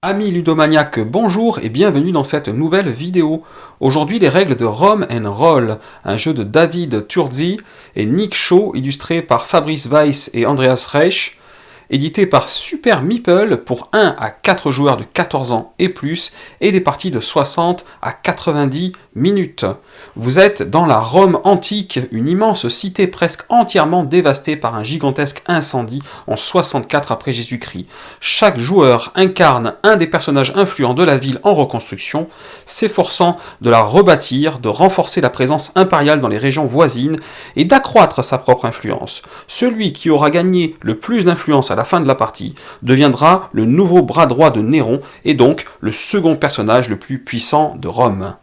Amis ludomaniaques, bonjour et bienvenue dans cette nouvelle vidéo. Aujourd'hui, les règles de Rum and Roll, un jeu de David Turzi et Nick Shaw, illustré par Fabrice Weiss et Andreas Reich, édité par Super Meeple pour 1 à 4 joueurs de 14 ans et plus, et des parties de 60 à 90 minutes. Vous êtes dans la Rome antique, une immense cité presque entièrement dévastée par un gigantesque incendie en 64 après Jésus-Christ. Chaque joueur incarne un des personnages influents de la ville en reconstruction, s'efforçant de la rebâtir, de renforcer la présence impériale dans les régions voisines et d'accroître sa propre influence. Celui qui aura gagné le plus d'influence à la fin de la partie deviendra le nouveau bras droit de Néron et donc le second personnage le plus puissant de Rome.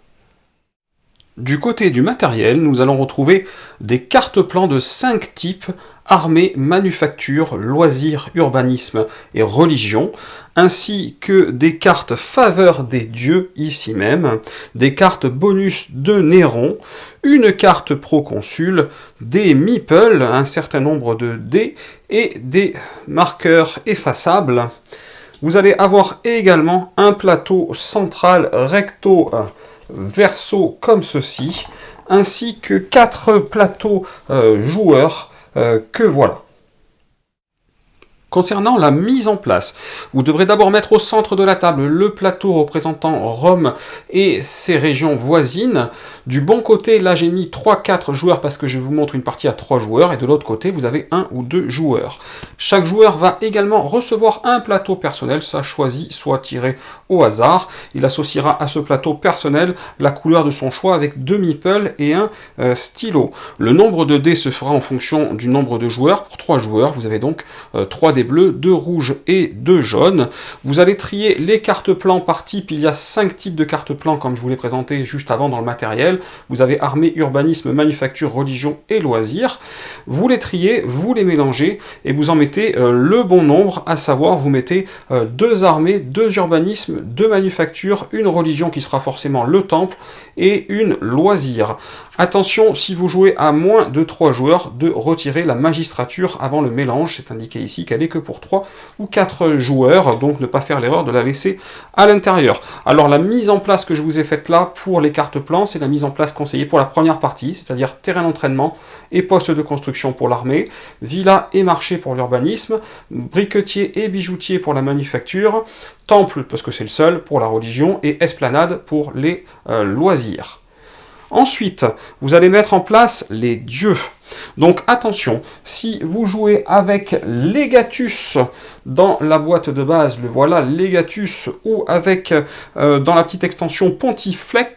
Du côté du matériel, nous allons retrouver des cartes-plans de 5 types: armée, manufacture, loisirs, urbanisme et religion, ainsi que des cartes faveur des dieux ici même, des cartes bonus de Néron, une carte proconsul, des meeples, un certain nombre de dés et des marqueurs effaçables. Vous allez avoir également un plateau central recto verso comme ceci, ainsi que 4 plateaux joueurs que voilà. Concernant la mise en place, vous devrez d'abord mettre au centre de la table le plateau représentant Rome et ses régions voisines. Du bon côté, là j'ai mis 3-4 joueurs parce que je vous montre une partie à 3 joueurs, et de l'autre côté vous avez 1 ou 2 joueurs. Chaque joueur va également recevoir un plateau personnel, ça choisi, soit tiré au hasard. Il associera à ce plateau personnel la couleur de son choix avec 2 meeples et un stylo. Le nombre de dés se fera en fonction du nombre de joueurs. Pour 3 joueurs, vous avez donc 3 dés bleus, 2 rouges et 2 jaunes. Vous allez trier les cartes plans par type. Il y a 5 types de cartes plans comme je vous l'ai présenté juste avant dans le matériel. Vous avez armée, urbanisme, manufacture, religion et loisirs. Vous les triez, vous les mélangez et vous en mettez le bon nombre, à savoir vous mettez 2 armées, 2 urbanismes, 2 manufactures, une religion qui sera forcément le temple et une loisir. Attention, si vous jouez à moins de 3 joueurs, de retirer la magistrature avant le mélange. C'est indiqué ici qu'elle est que pour 3 ou 4 joueurs, donc ne pas faire l'erreur de la laisser à l'intérieur. Alors la mise en place que je vous ai faite là pour les cartes plans, c'est la mise en place conseillée pour la première partie, c'est-à-dire terrain d'entraînement et poste de construction pour l'armée, villa et marché pour l'urbanisme, briquetier et bijoutier pour la manufacture, temple parce que c'est le seul pour la religion, et esplanade pour les loisirs. Ensuite, vous allez mettre en place les dieux. Donc attention, si vous jouez avec Legatus dans la boîte de base, le voilà, Legatus, ou avec dans la petite extension Pontifex,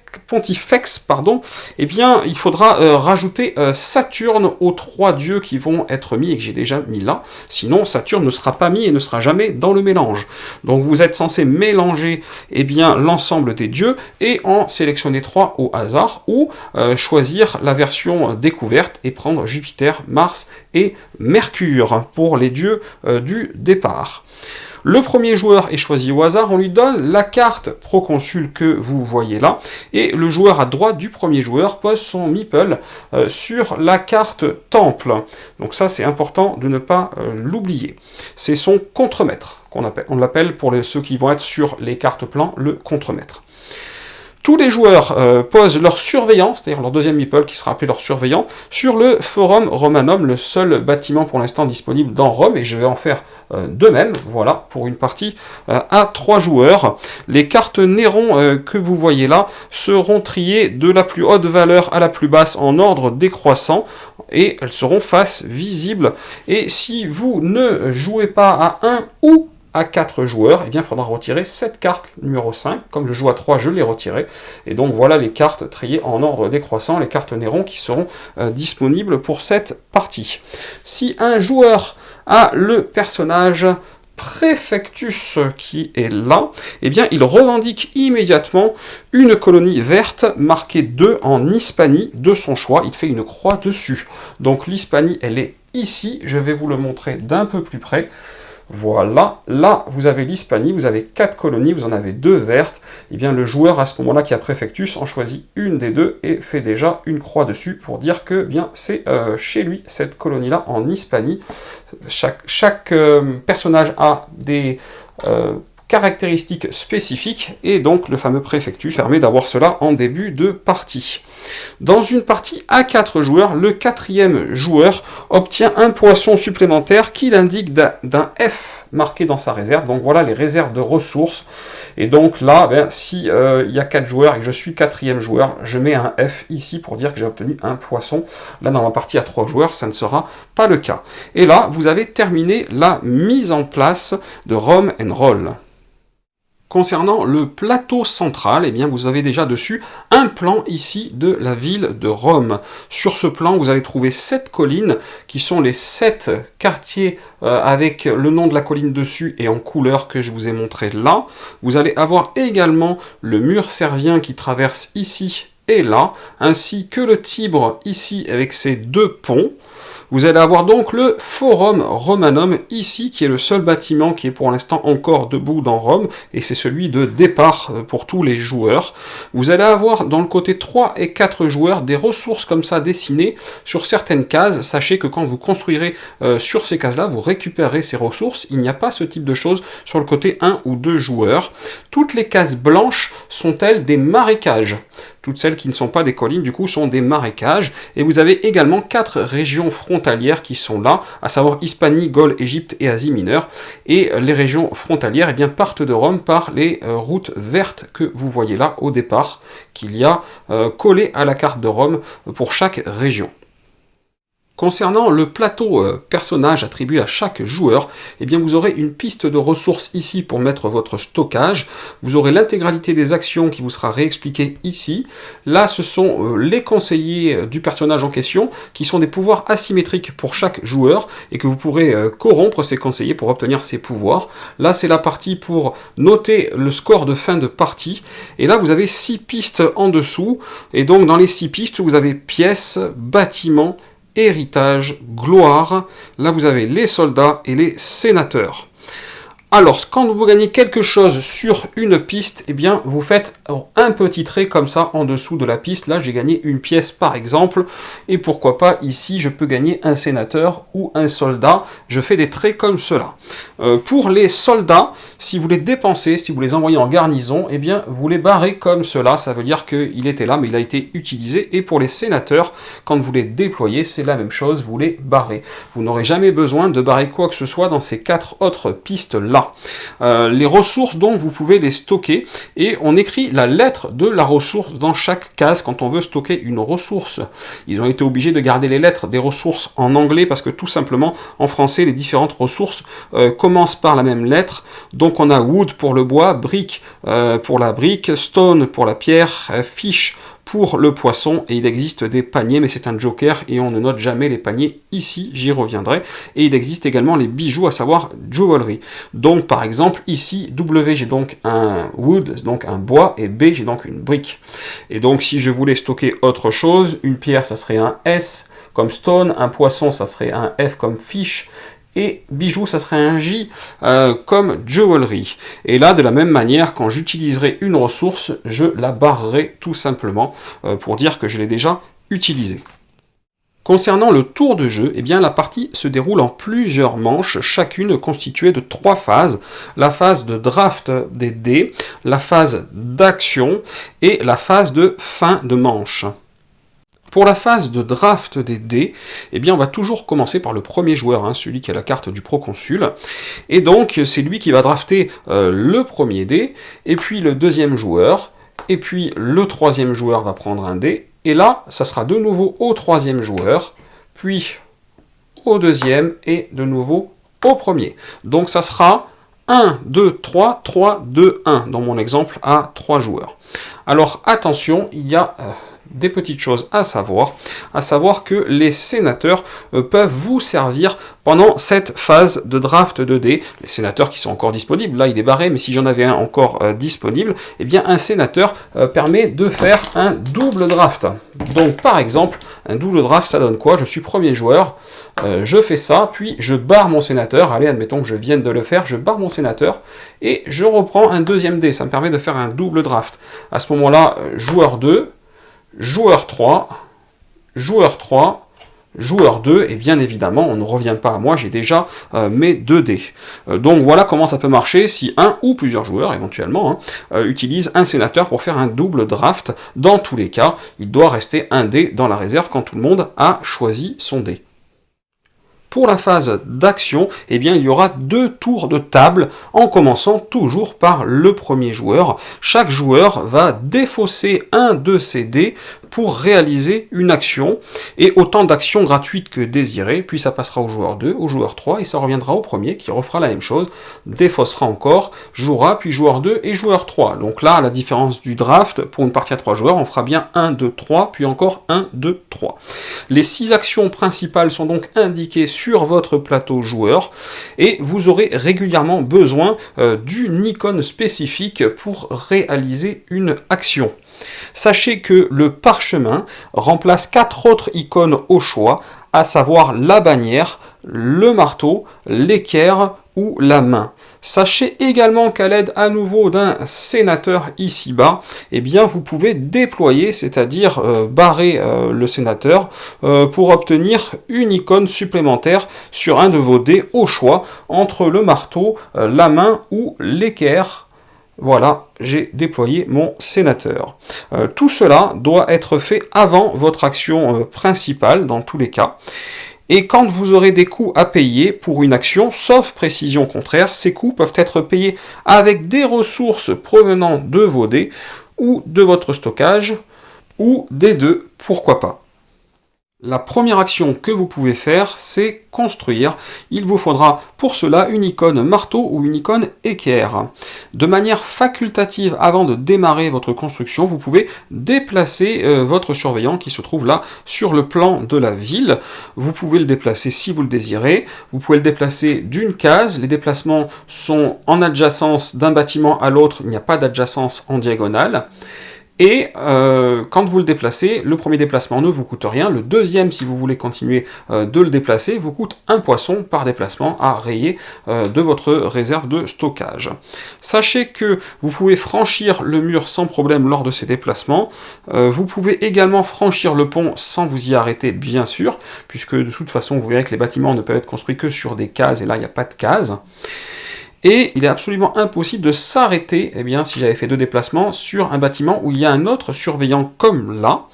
eh bien il faudra rajouter Saturne aux 3 dieux qui vont être mis et que j'ai déjà mis là. Sinon Saturne ne sera pas mis et ne sera jamais dans le mélange. Donc vous êtes censé mélanger l'ensemble des dieux et en sélectionner 3 au hasard, ou choisir la version découverte et prendre Jupiter, Mars et Mercure pour les dieux du départ. Le premier joueur est choisi au hasard, on lui donne la carte proconsul que vous voyez là, et le joueur à droite du premier joueur pose son meeple sur la carte temple. Donc ça c'est important de ne pas l'oublier. C'est son contremaître, on l'appelle pour ceux qui vont être sur les cartes plans, le contremaître. Tous les joueurs posent leur surveillant, c'est-à-dire leur deuxième meeple qui sera appelé leur surveillant, sur le Forum Romanum, le seul bâtiment pour l'instant disponible dans Rome, et je vais en faire de même, voilà, pour une partie à 3 joueurs. Les cartes Néron que vous voyez là seront triées de la plus haute valeur à la plus basse en ordre décroissant, et elles seront face visible. Et si vous ne jouez pas à 1 ou à 4 joueurs, eh bien il faudra retirer cette carte numéro 5, comme je joue à 3, je l'ai retiré, et donc voilà les cartes triées en ordre décroissant, les cartes Néron qui seront disponibles pour cette partie. Si un joueur a le personnage Préfectus qui est là, eh bien il revendique immédiatement une colonie verte marquée 2 en Hispanie de son choix, il fait une croix dessus. Donc l'Hispanie elle est ici, je vais vous le montrer d'un peu plus près. Voilà, là vous avez l'Hispanie, vous avez 4 colonies, vous en avez 2 vertes, et bien le joueur à ce moment-là qui a Préfectus en choisit une des 2 et fait déjà une croix dessus pour dire que bien c'est chez lui cette colonie-là en Hispanie. Chaque personnage a des caractéristiques spécifiques, et donc le fameux préfectus permet d'avoir cela en début de partie. Dans une partie à 4 joueurs, le 4e joueur obtient un poisson supplémentaire qui l'indique d'un F marqué dans sa réserve. Donc voilà les réserves de ressources. Et donc là, si il y a 4 joueurs et que je suis 4e joueur, je mets un F ici pour dire que j'ai obtenu un poisson. Là, dans ma partie à 3 joueurs, ça ne sera pas le cas. Et là, vous avez terminé la mise en place de Rum and Roll. Concernant le plateau central, eh bien vous avez déjà dessus un plan ici de la ville de Rome. Sur ce plan, vous allez trouver 7 collines qui sont les 7 quartiers avec le nom de la colline dessus et en couleur que je vous ai montré là. Vous allez avoir également le mur servien qui traverse ici et là, ainsi que le Tibre ici avec ses 2 ponts. Vous allez avoir donc le Forum Romanum ici, qui est le seul bâtiment qui est pour l'instant encore debout dans Rome, et c'est celui de départ pour tous les joueurs. Vous allez avoir dans le côté 3 et 4 joueurs des ressources comme ça dessinées sur certaines cases. Sachez que quand vous construirez sur ces cases-là, vous récupérez ces ressources. Il n'y a pas ce type de choses sur le côté 1 ou 2 joueurs. Toutes les cases blanches sont-elles des marécages. Toutes celles qui ne sont pas des collines, du coup, sont des marécages. Et vous avez également 4 régions frontalières qui sont là, à savoir Hispanie, Gaule, Égypte et Asie mineure. Et les régions frontalières partent de Rome par les routes vertes que vous voyez là au départ, qu'il y a collées à la carte de Rome pour chaque région. Concernant le plateau personnage attribué à chaque joueur, vous aurez une piste de ressources ici pour mettre votre stockage. Vous aurez l'intégralité des actions qui vous sera réexpliquée ici. Là, ce sont les conseillers du personnage en question, qui sont des pouvoirs asymétriques pour chaque joueur, et que vous pourrez corrompre ces conseillers pour obtenir ces pouvoirs. Là, c'est la partie pour noter le score de fin de partie. Et là, vous avez 6 pistes en dessous. Et donc, dans les 6 pistes, vous avez pièces, bâtiments, héritage, gloire. Là, vous avez les soldats et les sénateurs. Alors, quand vous gagnez quelque chose sur une piste, vous faites un petit trait comme ça en dessous de la piste. Là, j'ai gagné une pièce par exemple, et pourquoi pas ici, je peux gagner un sénateur ou un soldat. Je fais des traits comme cela. Pour les soldats, si vous les dépensez, si vous les envoyez en garnison, vous les barrez comme cela. Ça veut dire qu'il était là, mais il a été utilisé. Et pour les sénateurs, quand vous les déployez, c'est la même chose, vous les barrez. Vous n'aurez jamais besoin de barrer quoi que ce soit dans ces 4 autres pistes-là. Les ressources, donc, vous pouvez les stocker, et on écrit la lettre de la ressource dans chaque case quand on veut stocker une ressource. Ils ont été obligés de garder les lettres des ressources en anglais, parce que tout simplement, en français, les différentes ressources commencent par la même lettre. Donc on a wood pour le bois, brick pour la brique, stone pour la pierre, fish pour le poisson, et il existe des paniers, mais c'est un joker, et on ne note jamais les paniers ici, j'y reviendrai. Et il existe également les bijoux, à savoir jewelry. Donc par exemple, ici, W, j'ai donc un wood, donc un bois, et B, j'ai donc une brique. Et donc si je voulais stocker autre chose, une pierre, ça serait un S, comme stone, un poisson, ça serait un F comme fish, et bijou, ça serait un J comme jewelry. Et là, de la même manière, quand j'utiliserai une ressource, je la barrerai tout simplement pour dire que je l'ai déjà utilisée. Concernant le tour de jeu, la partie se déroule en plusieurs manches, chacune constituée de 3 phases. La phase de draft des dés, la phase d'action et la phase de fin de manche. Pour la phase de draft des dés, on va toujours commencer par le premier joueur, celui qui a la carte du proconsul. Et donc, c'est lui qui va drafter le premier dé, et puis le deuxième joueur, et puis le troisième joueur va prendre un dé, et là, ça sera de nouveau au troisième joueur, puis au deuxième, et de nouveau au premier. Donc ça sera 1, 2, 3, 3, 2, 1, dans mon exemple à 3 joueurs. Alors attention, il y a des petites choses à savoir que les sénateurs peuvent vous servir pendant cette phase de draft de dés. Les sénateurs qui sont encore disponibles, là il est barré, mais si j'en avais un encore disponible, un sénateur permet de faire un double draft. Donc par exemple, un double draft, ça donne quoi? Je suis premier joueur, je fais ça, puis je barre mon sénateur, allez, admettons que je vienne de le faire, je barre mon sénateur, et je reprends un deuxième dé, ça me permet de faire un double draft. À ce moment-là, joueur 2, joueur 3, joueur 3, joueur 2, et bien évidemment, on ne revient pas à moi, j'ai déjà mes 2 dés. Donc voilà comment ça peut marcher si un ou plusieurs joueurs, éventuellement, utilisent un sénateur pour faire un double draft. Dans tous les cas, il doit rester un dé dans la réserve quand tout le monde a choisi son dé. Pour la phase d'action, eh bien, il y aura 2 tours de table, en commençant toujours par le premier joueur. Chaque joueur va défausser un de ses dés pour réaliser une action, et autant d'actions gratuites que désirées, puis ça passera au joueur 2, au joueur 3, et ça reviendra au premier qui refera la même chose, défaussera encore, jouera, puis joueur 2 et joueur 3. Donc là, à la différence du draft, pour une partie à 3 joueurs, on fera bien 1, 2, 3, puis encore 1, 2, 3. Les 6 actions principales sont donc indiquées sur votre plateau joueur, et vous aurez régulièrement besoin d'une icône spécifique pour réaliser une action. Sachez que le parchemin remplace 4 autres icônes au choix, à savoir la bannière, le marteau, l'équerre ou la main. Sachez également qu'à l'aide à nouveau d'un sénateur ici-bas, eh bien vous pouvez déployer, c'est-à-dire barrer le sénateur pour obtenir une icône supplémentaire sur un de vos dés au choix entre le marteau, la main ou l'équerre. Voilà, j'ai déployé mon sénateur. Tout cela doit être fait avant votre action principale, dans tous les cas. Et quand vous aurez des coûts à payer pour une action, sauf précision contraire, ces coûts peuvent être payés avec des ressources provenant de vos dés, ou de votre stockage, ou des deux, pourquoi pas. La première action que vous pouvez faire, c'est construire. Il vous faudra pour cela une icône marteau ou une icône équerre. De manière facultative, avant de démarrer votre construction, vous pouvez déplacer votre surveillant qui se trouve là sur le plan de la ville. Vous pouvez le déplacer si vous le désirez. Vous pouvez le déplacer d'une case. Les déplacements sont en adjacence d'un bâtiment à l'autre. Il n'y a pas d'adjacence en diagonale. Et quand vous le déplacez, le premier déplacement ne vous coûte rien, le deuxième, si vous voulez continuer de le déplacer, vous coûte 1 poisson par déplacement à rayer de votre réserve de stockage. Sachez que vous pouvez franchir le mur sans problème lors de ces déplacements, vous pouvez également franchir le pont sans vous y arrêter, bien sûr, puisque de toute façon, vous verrez que les bâtiments ne peuvent être construits que sur des cases, et là, il n'y a pas de cases. Et il est absolument impossible de s'arrêter, eh bien, si j'avais fait 2 déplacements, sur un bâtiment où il y a un autre surveillant comme là.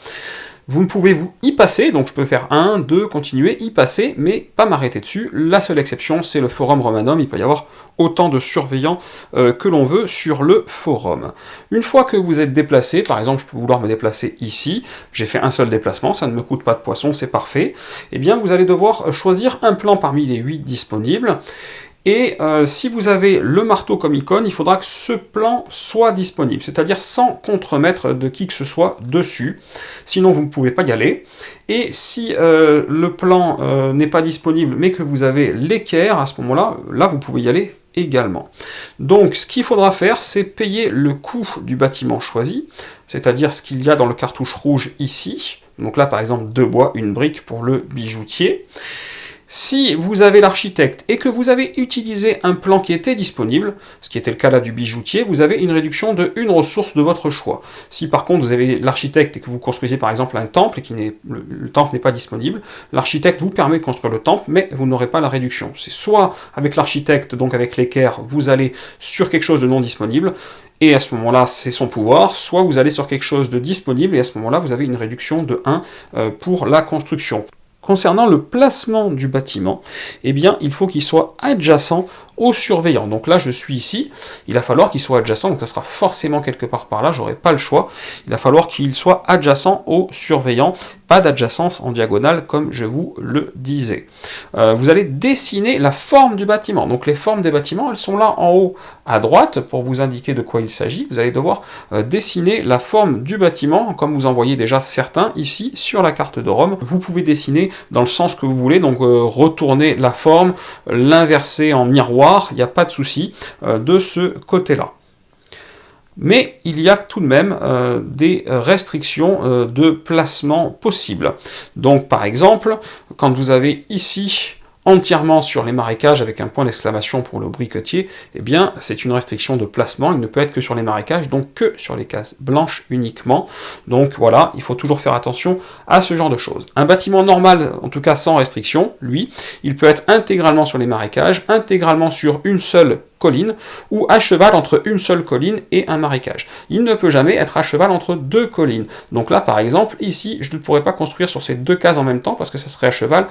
Vous ne pouvez vous y passer, donc je peux faire 1, 2, continuer, y passer, mais pas m'arrêter dessus. La seule exception, c'est le Forum Romanum, il peut y avoir autant de surveillants que l'on veut sur le forum. Une fois que vous êtes déplacé, par exemple, je peux vouloir me déplacer ici, j'ai fait un seul déplacement, ça ne me coûte pas de poisson, c'est parfait, eh bien, vous allez devoir choisir un plan parmi les 8 disponibles. Et si vous avez le marteau comme icône, il faudra que ce plan soit disponible, c'est-à-dire sans contremaître de qui que ce soit dessus, sinon vous ne pouvez pas y aller. Et si le plan n'est pas disponible, mais que vous avez l'équerre, à ce moment-là, là vous pouvez y aller également. Donc ce qu'il faudra faire, c'est payer le coût du bâtiment choisi, c'est-à-dire ce qu'il y a dans le cartouche rouge ici. Donc là par exemple 2 bois, 1 brique pour le bijoutier. Si vous avez l'architecte et que vous avez utilisé un plan qui était disponible, ce qui était le cas là du bijoutier, vous avez une réduction de 1 ressource de votre choix. Si par contre vous avez l'architecte et que vous construisez par exemple un temple et que le temple n'est pas disponible, l'architecte vous permet de construire le temple, mais vous n'aurez pas la réduction. C'est soit avec l'architecte, donc avec l'équerre, vous allez sur quelque chose de non disponible, et à ce moment-là, c'est son pouvoir, soit vous allez sur quelque chose de disponible, et à ce moment-là, vous avez une réduction de 1 pour la construction. Concernant le placement du bâtiment, eh bien, il faut qu'il soit adjacent au surveillant. Donc là, je suis ici, il va falloir qu'il soit adjacent, donc ça sera forcément quelque part par là, j'aurai pas le choix. Il va falloir qu'il soit adjacent au surveillant, pas d'adjacence en diagonale, comme je vous le disais. Vous allez dessiner la forme du bâtiment. Donc les formes des bâtiments, elles sont là en haut à droite, pour vous indiquer de quoi il s'agit. Vous allez devoir dessiner la forme du bâtiment, comme vous en voyez déjà certains ici sur la carte de Rome. Vous pouvez dessiner dans le sens que vous voulez, donc retourner la forme, l'inverser en miroir, il n'y a pas de souci de ce côté-là. Mais il y a tout de même des restrictions de placement possibles. Donc par exemple, quand vous avez ici entièrement sur les marécages avec un point d'exclamation pour le briquetier, eh bien c'est une restriction de placement, il ne peut être que sur les marécages, donc que sur les cases blanches uniquement. Donc voilà, il faut toujours faire attention à ce genre de choses. Un bâtiment normal, en tout cas sans restriction, lui, il peut être intégralement sur les marécages, intégralement sur une seule colline, ou à cheval entre une seule colline et un marécage. Il ne peut jamais être à cheval entre deux collines. Donc là, par exemple, ici, je ne pourrais pas construire sur ces deux cases en même temps, parce que ça serait à cheval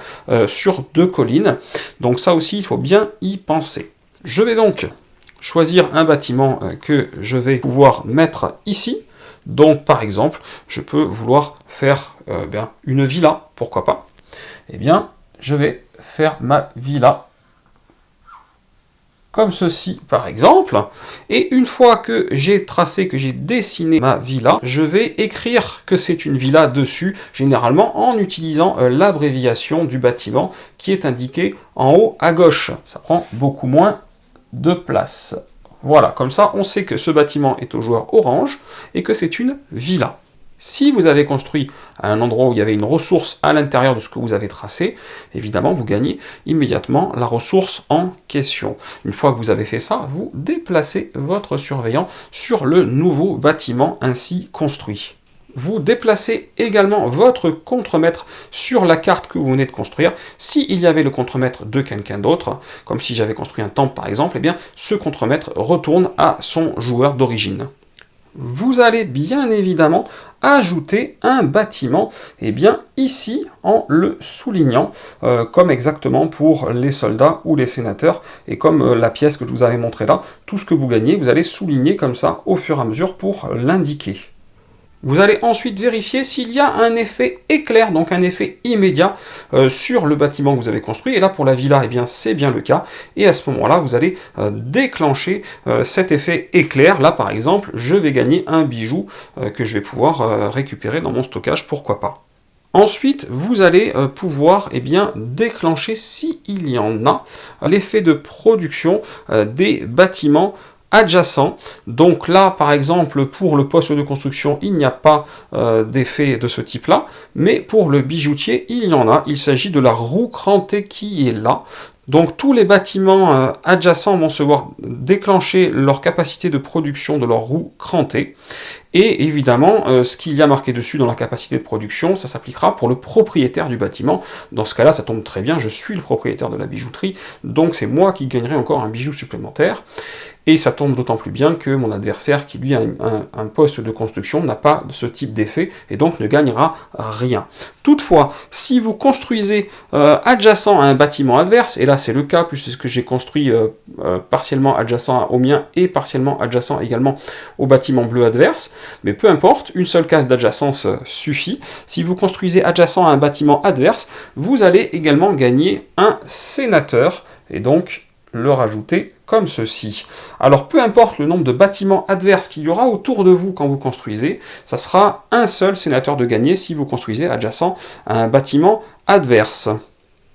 sur deux collines. Donc ça aussi, il faut bien y penser. Je vais donc choisir un bâtiment que je vais pouvoir mettre ici. Donc par exemple, je peux vouloir faire une villa, pourquoi pas. Eh bien, je vais faire ma villa comme ceci par exemple, et une fois que j'ai tracé, que j'ai dessiné ma villa, je vais écrire que c'est une villa dessus, généralement en utilisant l'abréviation du bâtiment qui est indiquée en haut à gauche. Ça prend beaucoup moins de place. Voilà, comme ça on sait que ce bâtiment est au joueur orange et que c'est une villa. Si vous avez construit à un endroit où il y avait une ressource à l'intérieur de ce que vous avez tracé, évidemment, vous gagnez immédiatement la ressource en question. Une fois que vous avez fait ça, vous déplacez votre surveillant sur le nouveau bâtiment ainsi construit. Vous déplacez également votre contremaître sur la carte que vous venez de construire. S'il y avait le contremaître de quelqu'un d'autre, comme si j'avais construit un temple par exemple, eh bien, ce contremaître retourne à son joueur d'origine. Vous allez bien évidemment ajouter un bâtiment, et bien ici en le soulignant, comme exactement pour les soldats ou les sénateurs, et comme la pièce que je vous avais montrée là, tout ce que vous gagnez, vous allez souligner comme ça au fur et à mesure pour l'indiquer. Vous allez ensuite vérifier s'il y a un effet éclair, donc un effet immédiat sur le bâtiment que vous avez construit. Et là, pour la villa, eh bien, c'est bien le cas. Et à ce moment-là, vous allez déclencher cet effet éclair. Là, par exemple, je vais gagner un bijou que je vais pouvoir récupérer dans mon stockage, pourquoi pas. Ensuite, vous allez pouvoir déclencher, s'il y en a, l'effet de production des bâtiments adjacent. Donc là, par exemple, pour le poste de construction, il n'y a pas d'effet de ce type-là, mais pour le bijoutier, il y en a. Il s'agit de la roue crantée qui est là. Donc tous les bâtiments adjacents vont se voir déclencher leur capacité de production de leur roue crantée. Et évidemment, ce qu'il y a marqué dessus dans la capacité de production, ça s'appliquera pour le propriétaire du bâtiment. Dans ce cas-là, ça tombe très bien, je suis le propriétaire de la bijouterie, donc c'est moi qui gagnerai encore un bijou supplémentaire. Et ça tombe d'autant plus bien que mon adversaire, qui lui a un poste de construction, n'a pas ce type d'effet, et donc ne gagnera rien. Toutefois, si vous construisez adjacent à un bâtiment adverse, et là c'est le cas, puisque j'ai construit partiellement adjacent au mien, et partiellement adjacent également au bâtiment bleu adverse, mais peu importe, une seule case d'adjacence suffit. Si vous construisez adjacent à un bâtiment adverse, vous allez également gagner un sénateur, et donc le rajouter comme ceci. Alors peu importe le nombre de bâtiments adverses qu'il y aura autour de vous quand vous construisez, ça sera un seul sénateur de gagner si vous construisez adjacent à un bâtiment adverse.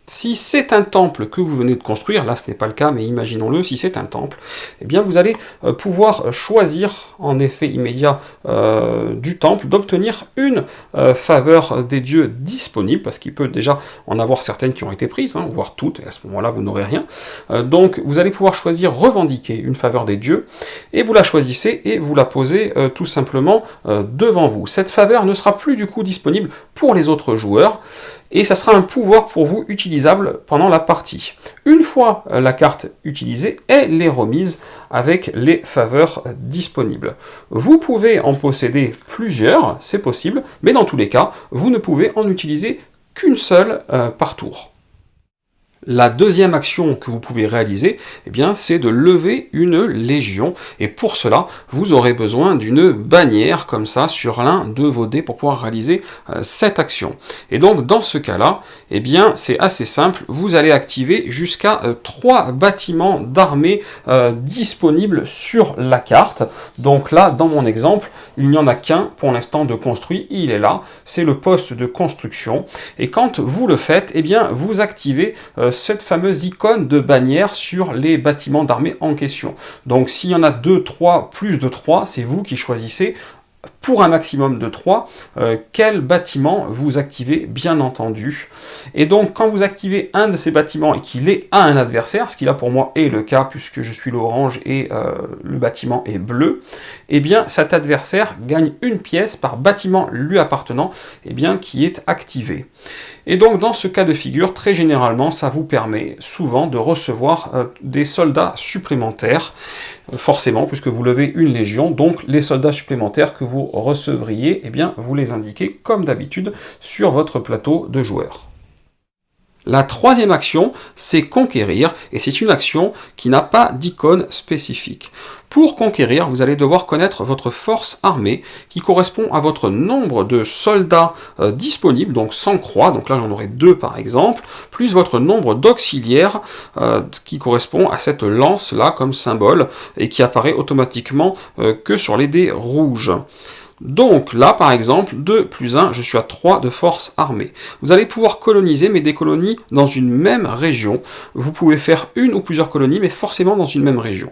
Si c'est un temple que vous venez de construire, là ce n'est pas le cas, mais imaginons-le, si c'est un temple, eh bien vous allez pouvoir choisir en effet immédiat du temple d'obtenir une faveur des dieux disponible, parce qu'il peut déjà en avoir certaines qui ont été prises, voire toutes, et à ce moment-là vous n'aurez rien. Donc vous allez pouvoir choisir revendiquer une faveur des dieux, et vous la choisissez et vous la posez tout simplement devant vous. Cette faveur ne sera plus du coup disponible pour les autres joueurs, et ça sera un pouvoir pour vous utilisable pendant la partie. Une fois la carte utilisée, elle est remise avec les faveurs disponibles. Vous pouvez en posséder plusieurs, c'est possible, mais dans tous les cas, vous ne pouvez en utiliser qu'une seule par tour. La deuxième action que vous pouvez réaliser, eh bien, c'est de lever une légion, et pour cela, vous aurez besoin d'une bannière comme ça sur l'un de vos dés pour pouvoir réaliser cette action. Et donc, dans ce cas-là, eh bien, c'est assez simple, vous allez activer jusqu'à 3 bâtiments d'armée disponibles sur la carte. Donc là, dans mon exemple, il n'y en a qu'un pour l'instant de construit, il est là, c'est le poste de construction, et quand vous le faites, eh bien, vous activez cette fameuse icône de bannière sur les bâtiments d'armée en question. Donc s'il y en a 2, 3, plus de 3, c'est vous qui choisissez pour un maximum de 3, quel bâtiment vous activez, bien entendu. Et donc, quand vous activez un de ces bâtiments et qu'il est à un adversaire, ce qui là pour moi est le cas, puisque je suis l'orange et le bâtiment est bleu, eh bien, cet adversaire gagne une pièce par bâtiment lui appartenant, eh bien, qui est activé. Et donc, dans ce cas de figure, très généralement, ça vous permet souvent de recevoir des soldats supplémentaires, forcément, puisque vous levez une légion, donc les soldats supplémentaires que vous recevriez, eh bien, vous les indiquez comme d'habitude sur votre plateau de joueurs. La troisième action, c'est conquérir, et c'est une action qui n'a pas d'icône spécifique. Pour conquérir, vous allez devoir connaître votre force armée, qui correspond à votre nombre de soldats disponibles, donc sans croix, donc là j'en aurai 2 par exemple, plus votre nombre d'auxiliaires, qui correspond à cette lance-là comme symbole, et qui apparaît automatiquement que sur les dés rouges. Donc là, par exemple, 2 plus 1, je suis à 3 de force armée. Vous allez pouvoir coloniser, mais des colonies dans une même région. Vous pouvez faire une ou plusieurs colonies, mais forcément dans une même région.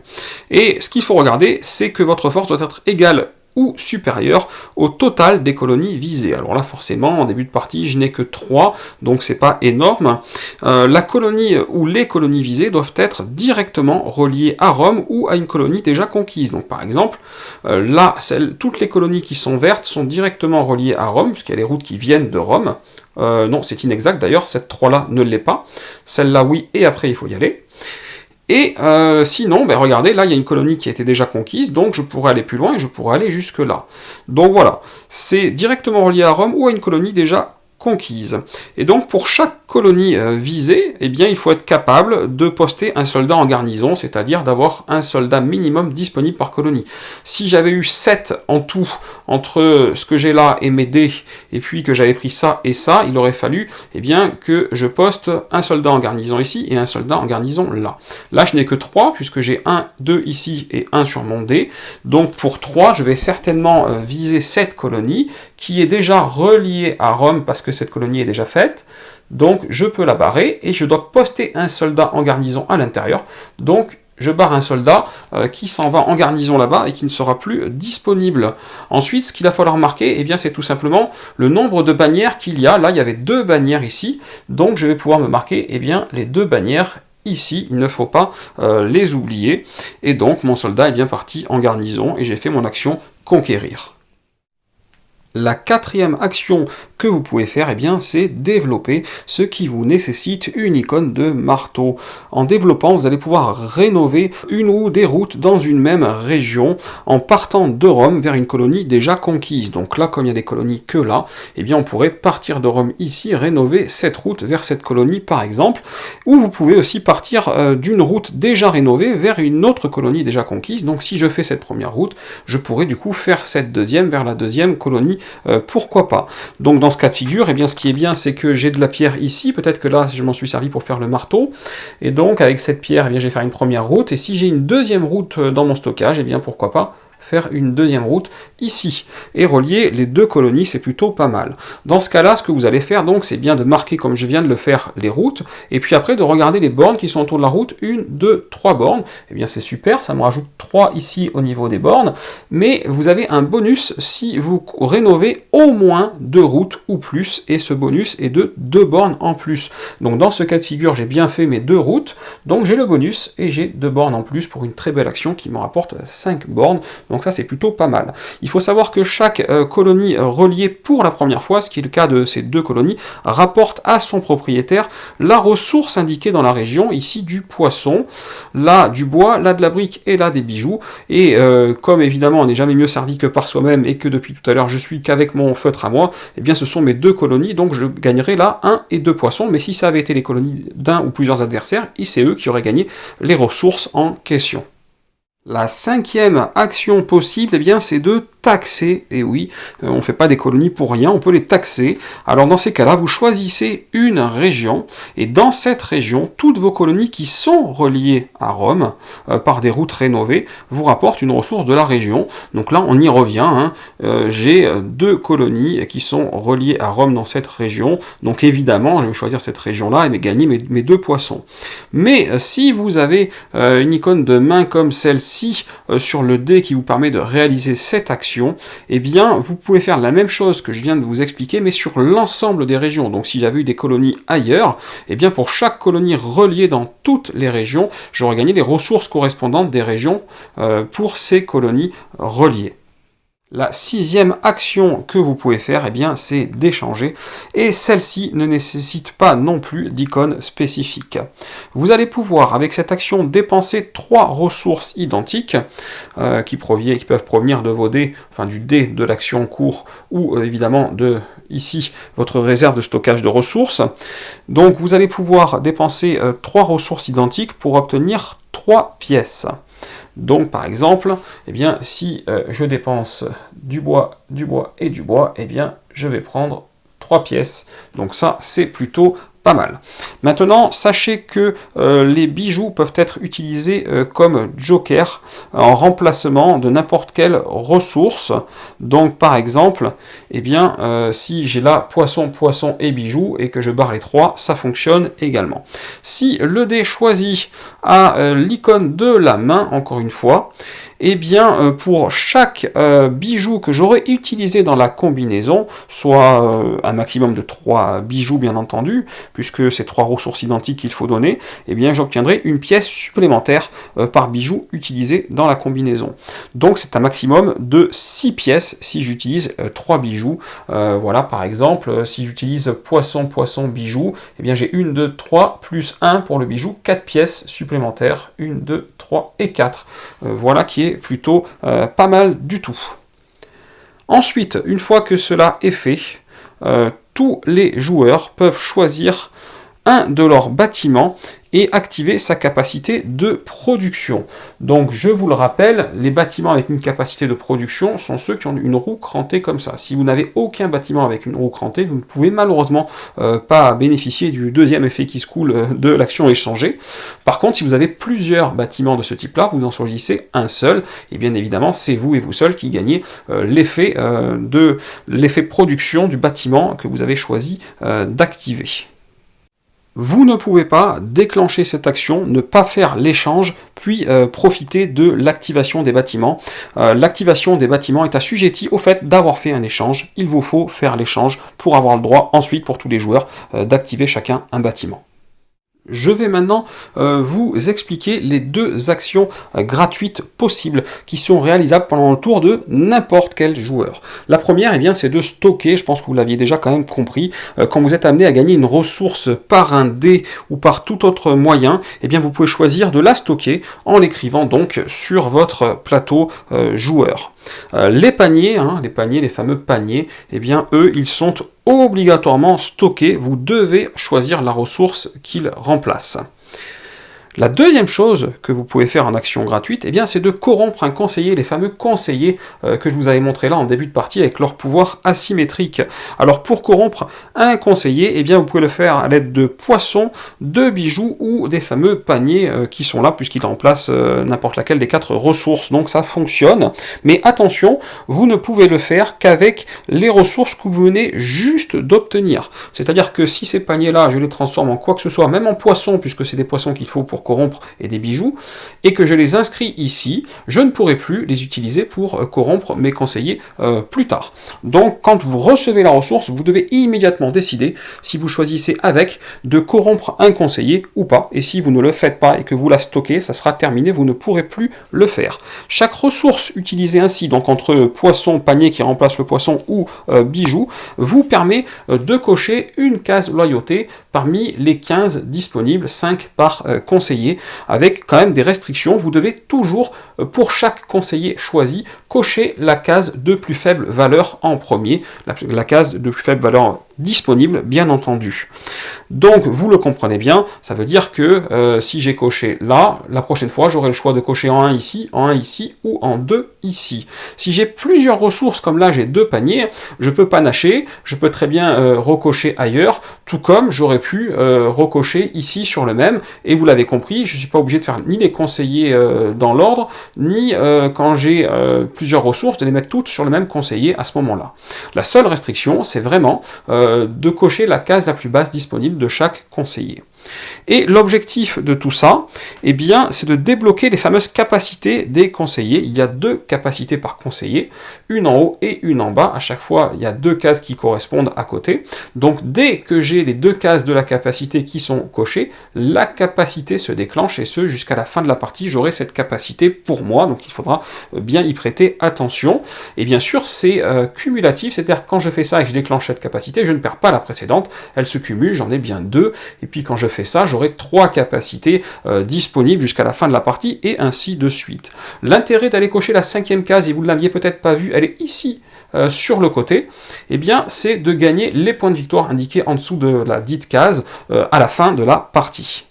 Et ce qu'il faut regarder, c'est que votre force doit être égale ou supérieur au total des colonies visées. Alors là, forcément, en début de partie, je n'ai que 3, donc c'est pas énorme. La colonie ou les colonies visées doivent être directement reliées à Rome ou à une colonie déjà conquise. Donc par exemple, là, toutes les colonies qui sont vertes sont directement reliées à Rome, puisqu'il y a les routes qui viennent de Rome. Non, c'est inexact d'ailleurs, cette 3-là ne l'est pas. Celle-là, oui, et après, il faut y aller. Et sinon, ben regardez, là il y a une colonie qui a été déjà conquise, donc je pourrais aller plus loin et je pourrais aller jusque là. Donc voilà, c'est directement relié à Rome ou à une colonie déjà conquise. Et donc pour chaque colonie visée, eh bien il faut être capable de poster un soldat en garnison, c'est-à-dire d'avoir un soldat minimum disponible par colonie. Si j'avais eu 7 en tout entre ce que j'ai là et mes dés, et puis que j'avais pris ça et ça, il aurait fallu eh bien que je poste un soldat en garnison ici et un soldat en garnison là. Là je n'ai que 3 puisque j'ai 1, 2 ici et 1 sur mon dé. Donc pour 3, je vais certainement viser cette colonie qui est déjà reliée à Rome parce que cette colonie est déjà faite, donc je peux la barrer et je dois poster un soldat en garnison à l'intérieur, donc je barre un soldat qui s'en va en garnison là-bas et qui ne sera plus disponible. Ensuite, ce qu'il va falloir marquer, eh bien, c'est tout simplement le nombre de bannières qu'il y a. Là, il y avait 2 bannières ici, donc je vais pouvoir me marquer eh bien, les 2 bannières ici, il ne faut pas les oublier, et donc mon soldat est bien parti en garnison et j'ai fait mon action conquérir. La 4e action que vous pouvez faire, eh bien, c'est développer, ce qui vous nécessite une icône de marteau. En développant, vous allez pouvoir rénover une ou des routes dans une même région, en partant de Rome vers une colonie déjà conquise. Donc là, comme il y a des colonies que là, eh bien, on pourrait partir de Rome ici, rénover cette route vers cette colonie, par exemple, ou vous pouvez aussi partir d'une route déjà rénovée vers une autre colonie déjà conquise. Donc si je fais cette première route, je pourrais du coup faire cette deuxième vers la deuxième colonie. Pourquoi pas. Donc dans ce cas de figure, eh bien, ce qui est bien, c'est que j'ai de la pierre ici, peut-être que là je m'en suis servi pour faire le marteau, et donc avec cette pierre, eh bien, je vais faire une première route, et si j'ai une deuxième route dans mon stockage, eh bien pourquoi pas faire une deuxième route ici, et relier les 2 colonies, c'est plutôt pas mal. Dans ce cas-là, ce que vous allez faire, donc, c'est bien de marquer, comme je viens de le faire, les routes, et puis après de regarder les bornes qui sont autour de la route, 1, 2, 3 bornes, et bien c'est super, ça me rajoute 3 ici au niveau des bornes, mais vous avez un bonus si vous rénovez au moins 2 routes ou plus, et ce bonus est de 2 bornes en plus. Donc dans ce cas de figure, j'ai bien fait mes 2 routes, donc j'ai le bonus, et j'ai 2 bornes en plus pour une très belle action qui me rapporte 5 bornes. Donc ça c'est plutôt pas mal. Il faut savoir que chaque colonie reliée pour la première fois, ce qui est le cas de ces 2 colonies, rapporte à son propriétaire la ressource indiquée dans la région, ici du poisson, là du bois, là de la brique et là des bijoux. Et comme évidemment on n'est jamais mieux servi que par soi-même et que depuis tout à l'heure je suis qu'avec mon feutre à moi, eh bien ce sont mes 2 colonies, donc je gagnerai là 1 et 2 poissons, mais si ça avait été les colonies d'un ou plusieurs adversaires, c'est eux qui auraient gagné les ressources en question. La 5e action possible, eh bien, c'est de taxer. Et oui, on ne fait pas des colonies pour rien, on peut les taxer. Alors dans ces cas-là, vous choisissez une région, et dans cette région, toutes vos colonies qui sont reliées à Rome, par des routes rénovées, vous rapportent une ressource de la région. Donc là, on y revient, hein. J'ai 2 colonies qui sont reliées à Rome dans cette région, donc évidemment, je vais choisir cette région-là et gagner mes 2 poissons. Mais si vous avez une icône de main comme celle-ci, si sur le dé qui vous permet de réaliser cette action, eh bien vous pouvez faire la même chose que je viens de vous expliquer, mais sur l'ensemble des régions. Donc si j'avais eu des colonies ailleurs, eh bien pour chaque colonie reliée dans toutes les régions, j'aurais gagné les ressources correspondantes des régions pour ces colonies reliées. La sixième action que vous pouvez faire, eh bien, c'est d'échanger, et celle-ci ne nécessite pas non plus d'icône spécifique. Vous allez pouvoir, avec cette action, dépenser 3 ressources identiques, qui peuvent provenir de vos dés, enfin du dé de l'action en cours, ou évidemment de, ici, votre réserve de stockage de ressources. Donc vous allez pouvoir dépenser 3 ressources identiques pour obtenir 3 pièces. Donc par exemple, eh bien, si je dépense du bois et du bois, eh bien, je vais prendre 3 pièces. Donc ça, c'est plutôt pas mal. Maintenant, sachez que les bijoux peuvent être utilisés comme joker en remplacement de n'importe quelle ressource. Donc par exemple, eh bien, si j'ai là poisson, poisson et bijoux et que je barre les 3, ça fonctionne également. Si le dé choisi a l'icône de la main, encore une fois, eh bien, pour chaque bijou que j'aurais utilisé dans la combinaison, soit un maximum de 3 bijoux bien entendu, puisque c'est 3 ressources identiques qu'il faut donner, eh bien j'obtiendrai une pièce supplémentaire par bijou utilisé dans la combinaison. Donc c'est un maximum de 6 pièces si j'utilise 3 bijoux. Voilà, par exemple, si j'utilise poisson, poisson, bijou, eh bien j'ai 1, 2, 3, plus 1 pour le bijou, 4 pièces supplémentaires, 1, 2, 3 et 4. Voilà qui est plutôt pas mal du tout. Ensuite, une fois que cela est fait, tous les joueurs peuvent choisir un de leurs bâtiments et activer sa capacité de production. Donc je vous le rappelle, les bâtiments avec une capacité de production sont ceux qui ont une roue crantée comme ça. Si vous n'avez aucun bâtiment avec une roue crantée, vous ne pouvez malheureusement pas bénéficier du deuxième effet qui se coule de l'action échangée. Par contre, si vous avez plusieurs bâtiments de ce type-là, vous en choisissez un seul, et bien évidemment c'est vous et vous seul qui gagnez l'effet production du bâtiment que vous avez choisi d'activer. Vous ne pouvez pas déclencher cette action, ne pas faire l'échange, puis profiter de l'activation des bâtiments. L'activation des bâtiments est assujettie au fait d'avoir fait un échange. Il vous faut faire l'échange pour avoir le droit, ensuite pour tous les joueurs, d'activer chacun un bâtiment. Je vais maintenant vous expliquer les 2 actions gratuites possibles qui sont réalisables pendant le tour de n'importe quel joueur. La première, eh bien, c'est de stocker, je pense que vous l'aviez déjà quand même compris, quand vous êtes amené à gagner une ressource par un dé ou par tout autre moyen, eh bien, vous pouvez choisir de la stocker en l'écrivant donc sur votre plateau joueur. Les paniers, les fameux paniers, eh bien eux, ils sont obligatoirement stockés, vous devez choisir la ressource qu'ils remplacent. La deuxième chose que vous pouvez faire en action gratuite, eh bien, c'est de corrompre un conseiller, les fameux conseillers que je vous avais montré là en début de partie avec leur pouvoir asymétrique. Alors pour corrompre un conseiller, eh bien, vous pouvez le faire à l'aide de poissons, de bijoux ou des fameux paniers qui sont là puisqu'ils remplacent n'importe laquelle des 4 ressources. Donc ça fonctionne, mais attention, vous ne pouvez le faire qu'avec les ressources que vous venez juste d'obtenir. C'est-à-dire que si ces paniers-là, je les transforme en quoi que ce soit, même en poissons, puisque c'est des poissons qu'il faut pour corrompre et des bijoux, et que je les inscris ici, je ne pourrai plus les utiliser pour corrompre mes conseillers plus tard. Donc quand vous recevez la ressource, vous devez immédiatement décider si vous choisissez avec de corrompre un conseiller ou pas, et si vous ne le faites pas et que vous la stockez, ça sera terminé, vous ne pourrez plus le faire. Chaque ressource utilisée ainsi, donc entre poisson, panier qui remplace le poisson ou bijoux, vous permet de cocher une case loyauté parmi les 15 disponibles, 5 par conseiller, avec quand même des restrictions. Vous devez toujours, pour chaque conseiller choisi, cocher la case de plus faible valeur en premier, la case de plus faible valeur disponible, bien entendu. Donc, vous le comprenez bien, ça veut dire que si j'ai coché là, la prochaine fois, j'aurai le choix de cocher en 1 ici ou en 2 ici. Si j'ai plusieurs ressources, comme là, j'ai 2 paniers, je peux panacher, je peux très bien recocher ailleurs, tout comme j'aurais pu recocher ici sur le même, et vous l'avez compris, je ne suis pas obligé de faire ni les conseillers dans l'ordre, ni quand j'ai plusieurs ressources, de les mettre toutes sur le même conseiller à ce moment-là. La seule restriction, c'est vraiment de cocher la case la plus basse disponible de chaque conseiller. Et l'objectif de tout ça, eh bien, c'est de débloquer les fameuses capacités des conseillers. Il y a 2 capacités par conseiller, une en haut et une en bas. À chaque fois, il y a 2 cases qui correspondent à côté. Donc, dès que j'ai les 2 cases de la capacité qui sont cochées, la capacité se déclenche, et ce, jusqu'à la fin de la partie, j'aurai cette capacité pour moi. Donc, il faudra bien y prêter attention. Et bien sûr, c'est cumulatif, c'est-à-dire quand je fais ça et que je déclenche cette capacité, je ne perds pas la précédente, elle se cumule, j'en ai bien 2, et puis quand je fais ça, j'aurai 3 capacités disponibles jusqu'à la fin de la partie, et ainsi de suite. L'intérêt d'aller cocher la 5e case, et vous ne l'aviez peut-être pas vu, elle est ici, sur le côté, eh bien, c'est de gagner les points de victoire indiqués en dessous de la dite case à la fin de la partie.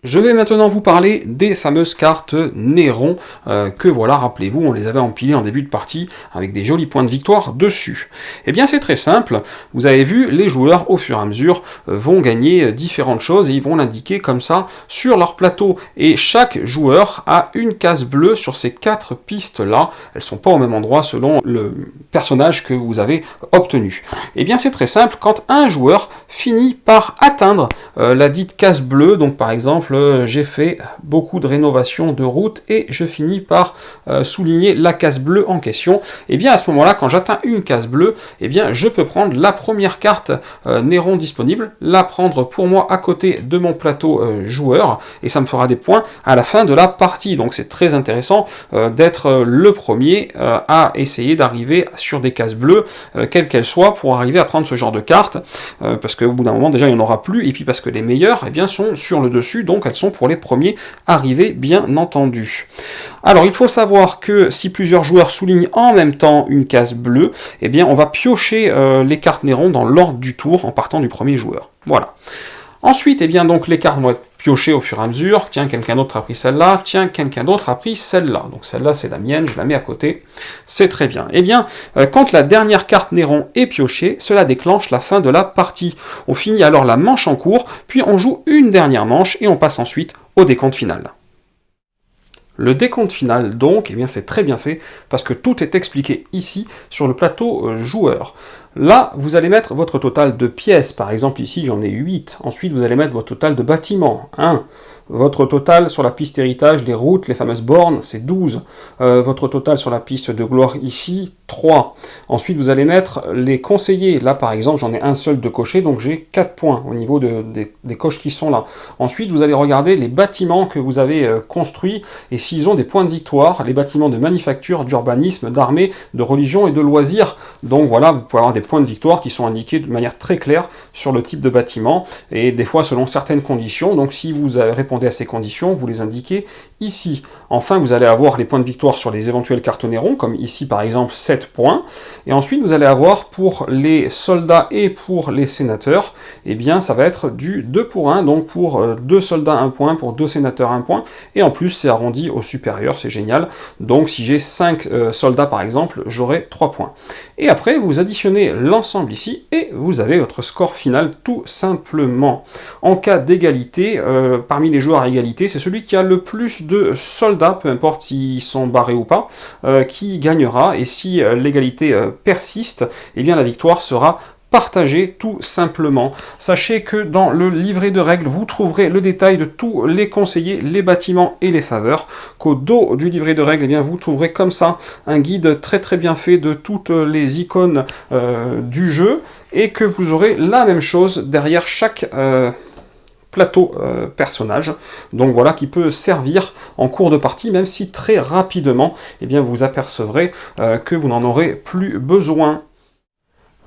Je vais maintenant vous parler des fameuses cartes Néron, que voilà, rappelez-vous, on les avait empilées en début de partie avec des jolis points de victoire dessus. Eh bien c'est très simple, vous avez vu, les joueurs au fur et à mesure vont gagner différentes choses et ils vont l'indiquer comme ça sur leur plateau. Et chaque joueur a une case bleue sur ces 4 pistes-là, elles ne sont pas au même endroit selon le personnage que vous avez obtenu. Eh bien c'est très simple, quand un joueur finit par atteindre la dite case bleue, donc par exemple, j'ai fait beaucoup de rénovation de route et je finis par souligner la case bleue en question, et bien à ce moment-là, quand j'atteins une case bleue, et bien je peux prendre la première carte Néron disponible, la prendre pour moi à côté de mon plateau joueur, et ça me fera des points à la fin de la partie. Donc c'est très intéressant d'être le premier à essayer d'arriver sur des cases bleues, quelles qu'elles soient, pour arriver à prendre ce genre de carte, parce qu'au bout d'un moment déjà il n'y en aura plus, et puis parce que les meilleurs eh bien, sont sur le dessus, donc elles sont pour les premiers arrivés, bien entendu. Alors, il faut savoir que si plusieurs joueurs soulignent en même temps une case bleue, eh bien, on va piocher les cartes Néron dans l'ordre du tour en partant du premier joueur. Voilà. Ensuite, eh bien, donc, les cartes vont être piochées au fur et à mesure. Tiens, quelqu'un d'autre a pris celle-là. Tiens, quelqu'un d'autre a pris celle-là. Donc, celle-là, c'est la mienne. Je la mets à côté. C'est très bien. Eh bien, quand la dernière carte Néron est piochée, cela déclenche la fin de la partie. On finit alors la manche en cours, puis on joue une dernière manche et on passe ensuite au décompte final. Le décompte final, donc, eh bien, c'est très bien fait, parce que tout est expliqué ici, sur le plateau joueur. Là, vous allez mettre votre total de pièces, par exemple ici j'en ai 8, ensuite vous allez mettre votre total de bâtiments, 1, votre total sur la piste héritage, les routes, les fameuses bornes, c'est 12, votre total sur la piste de gloire ici, 3, ensuite vous allez mettre les conseillers, là par exemple j'en ai un seul de cocher, donc j'ai 4 points au niveau des coches qui sont là, ensuite vous allez regarder les bâtiments que vous avez construits, et s'ils ont des points de victoire, les bâtiments de manufacture, d'urbanisme, d'armée, de religion et de loisirs, donc voilà, vous pouvez avoir des points de victoire qui sont indiqués de manière très claire sur le type de bâtiment, et des fois selon certaines conditions, donc si vous répondez à ces conditions, vous les indiquez ici. Enfin, vous allez avoir les points de victoire sur les éventuels cartes Néron, comme ici par exemple 7 points, et ensuite vous allez avoir pour les soldats et pour les sénateurs, eh bien ça va être du 2 pour 1, donc pour 2 soldats 1 point, pour 2 sénateurs 1 point, et en plus c'est arrondi au supérieur, c'est génial, donc si j'ai 5 soldats par exemple, j'aurai 3 points. Et après, vous additionnez l'ensemble ici, et vous avez votre score final tout simplement. En cas d'égalité, parmi les joueurs à égalité, c'est celui qui a le plus de soldats, peu importe s'ils sont barrés ou pas, qui gagnera, et si l'égalité persiste, eh bien la victoire sera partagée tout simplement. Sachez que dans le livret de règles, vous trouverez le détail de tous les conseillers, les bâtiments et les faveurs, qu'au dos du livret de règles, eh bien, vous trouverez comme ça un guide très très bien fait de toutes les icônes du jeu, et que vous aurez la même chose derrière chaque plateau personnage, donc voilà, qui peut servir en cours de partie, même si très rapidement, eh bien, vous apercevrez que vous n'en aurez plus besoin.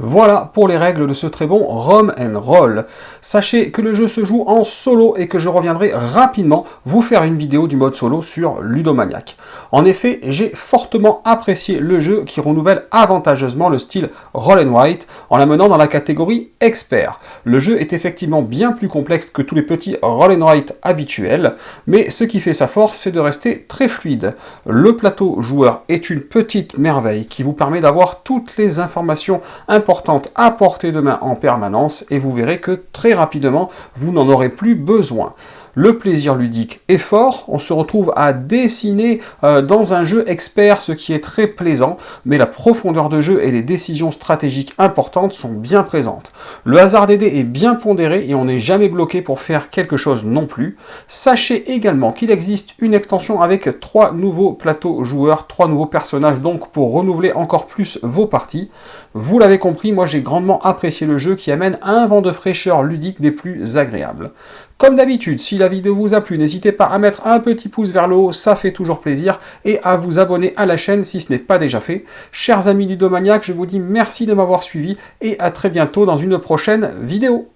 Voilà pour les règles de ce très bon Rum and Roll. Sachez que le jeu se joue en solo et que je reviendrai rapidement vous faire une vidéo du mode solo sur Ludomaniac. En effet, j'ai fortement apprécié le jeu qui renouvelle avantageusement le style Roll and Write en l'amenant dans la catégorie expert. Le jeu est effectivement bien plus complexe que tous les petits Roll and Write habituels, mais ce qui fait sa force, c'est de rester très fluide. Le plateau joueur est une petite merveille qui vous permet d'avoir toutes les informations importantes à portée de main en permanence, et vous verrez que très rapidement vous n'en aurez plus besoin. Le plaisir ludique est fort, on se retrouve à dessiner dans un jeu expert, ce qui est très plaisant, mais la profondeur de jeu et les décisions stratégiques importantes sont bien présentes. Le hasard des dés est bien pondéré et on n'est jamais bloqué pour faire quelque chose non plus. Sachez également qu'il existe une extension avec 3 nouveaux plateaux joueurs, 3 nouveaux personnages donc pour renouveler encore plus vos parties. Vous l'avez compris, moi j'ai grandement apprécié le jeu qui amène un vent de fraîcheur ludique des plus agréables. Comme d'habitude, si la vidéo vous a plu, n'hésitez pas à mettre un petit pouce vers le haut, ça fait toujours plaisir, et à vous abonner à la chaîne si ce n'est pas déjà fait. Chers amis ludomaniaques, je vous dis merci de m'avoir suivi, et à très bientôt dans une prochaine vidéo.